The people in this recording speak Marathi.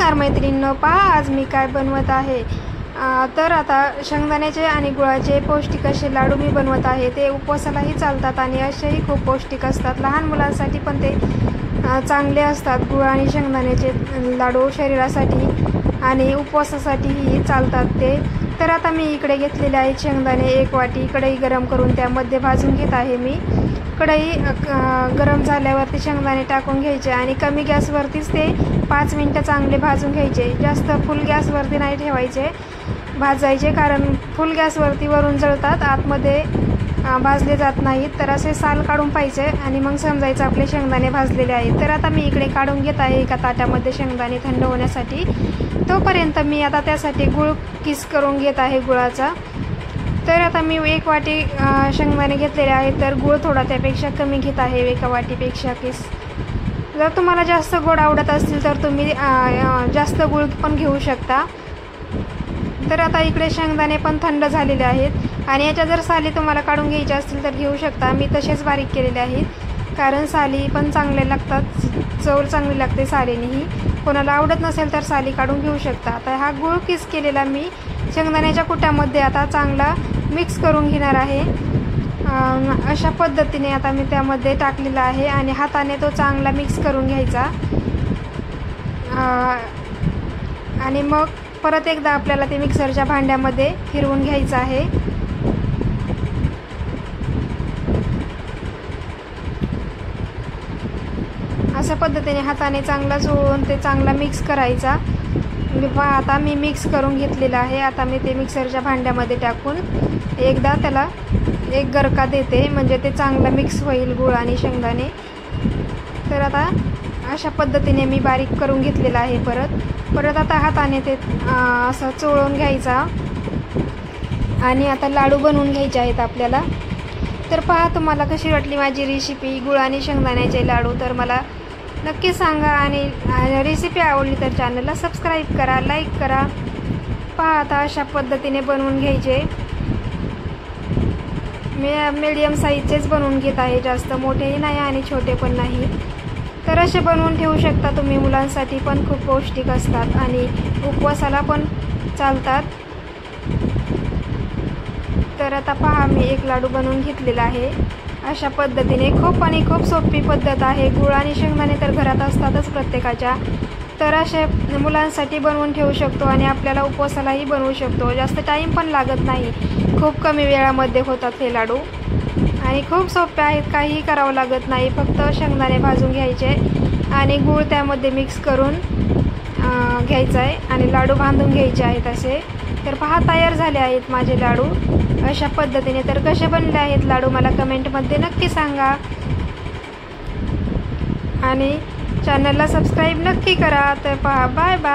नमस्कार मैत्रिणींनो, पहा आज मी काय बनवत आहे। तर आता शेंगदाण्याचे आणि गुळाचे पौष्टिक असे लाडू मी बनवत आहे। ते उपवासालाही चालतात आणि असेही खूप पौष्टिक असतात। लहान मुलांसाठी पण ते चांगले असतात। गुळ आणि शेंगदाण्याचे लाडू शरीरासाठी आणि उपवासासाठीही चालतात ते। तर आता मी इकडे घेतलेले आहे शेंगदाणे, एक वाटी कढई गरम करून त्यामध्ये भाजून घेत आहे मी। कढई गरम झाल्यावरती शेंगदाणे टाकून घ्यायचे आणि कमी गॅसवरतीच ते 5 मिनिटं चांगले भाजून घ्यायचे। जास्त फुल गॅसवरती नाही ठेवायचे भाजायचे, कारण फुल गॅसवरती वरून जळतात, आतमध्ये भाजले जात नाहीत। तर असे साल काढून पाहिजे आणि मग समजायचं आपले शेंगदाणे भाजलेले आहेत। तर आता मी इकडे काढून घेत आहे एका ताटामध्ये शेंगदाणे थंड होण्यासाठी। तोपर्यंत मी आता त्यासाठी गुळ किस करून घेत आहे गुळाचा। तर आता मी एक वाटी शेंगदाणे घेतलेले आहेत, तर गुळ थोडा त्यापेक्षा कमी घेत आहे, एका वाटीपेक्षा किस। जर तुम्हाला जास्त गोड आवडत असतील तर तुम्ही जास्त गुळ पण घेऊ शकता। तर आता इकडे शेंगदाणे पण थंड झालेले आहेत आणि याच्या जर साली तुम्हाला काढून घ्यायचे असतील तर घेऊ शकता। मी तसेच बारीक केलेले आहेत, कारण साली पण चांगले लागतात, चव चांगली लागते सालीनेही। कोणाला आवडत नसेल तर साली काढून घेऊ शकता। आता हा गुळ किस केलेला मी शेंगदाण्याच्या कुट्यामध्ये आता चांगला मिक्स करून घेणार आहे। अशा पद्धतीने आता मी त्यामध्ये टाकलेला आहे आणि हाताने तो चांगला मिक्स करून घ्यायचा। आणि मग परत एकदा आपल्याला ते मिक्सरच्या भांड्यामध्ये फिरवून घ्यायचं आहे। अशा पद्धतीने हाताने चांगला चोळून ते चांगला मिक्स करायचा। आता मी मिक्स करून घेतलेला आहे। आता मी ते मिक्सरच्या भांड्यामध्ये टाकून एकदा त्याला एक गरका देते, म्हणजे ते चांगलं मिक्स होईल गुळ आणि शेंगदाणे। तर आता अशा पद्धतीने मी बारीक करून घेतलेला आहे। परत आता हाताने ते असं चोळून घ्यायचा आणि आता लाडू बनवून घ्यायचे आहेत आपल्याला। तर पहा तुम्हाला कशी वाटली माझी रेसिपी गुळ आणि शेंगदाण्याचे लाडू, तर मला नक्की सांगा। आणि रेसिपी आवडली तर चॅनलला सबस्क्राईब करा, लाईक करा। पहा आता अशा पद्धतीने बनवून घ्यायचे। मी मीडियम साईजचेच बनवून घेत आहे, जास्त मोठेही नाही आणि छोटे पण नाही। तर असे बनवून ठेवू शकता तुम्ही, मुलांसाठी पण खूप पौष्टिक असतात आणि उपवासाला पण चालतात। तर आता पहा मी एक लाडू बनवून घेतलेला आहे अशा पद्धतीने। खूप सोपी पद्धत आहे। गुळ आणि शेंगदाणे तर घरात असतातच प्रत्येकाच्या, तर असे मुलांसाठी बनवून ठेवू शकतो आणि आपल्याला उपवासालाही बनवू शकतो। जास्त टाईम पण लागत नाही, खूप कमी वेळामध्ये होतात हे लाडू आणि खूप सोपे आहेत, काहीही करावं लागत नाही। फक्त शेंगदाणे भाजून घ्यायचे आणि गूळ त्यामध्ये मिक्स करून घ्यायचा आहे आणि लाडू बांधून घ्यायचे आहेत असे। तर पहा तयार झाले आहेत माझे लाडू अशा पद्धतीने। तर कसे बनले आहेत लाडू मला कमेंटमध्ये नक्की सांगा आणि चॅनलला सबस्क्राईब नक्की करा। तर पहा, बाय बाय।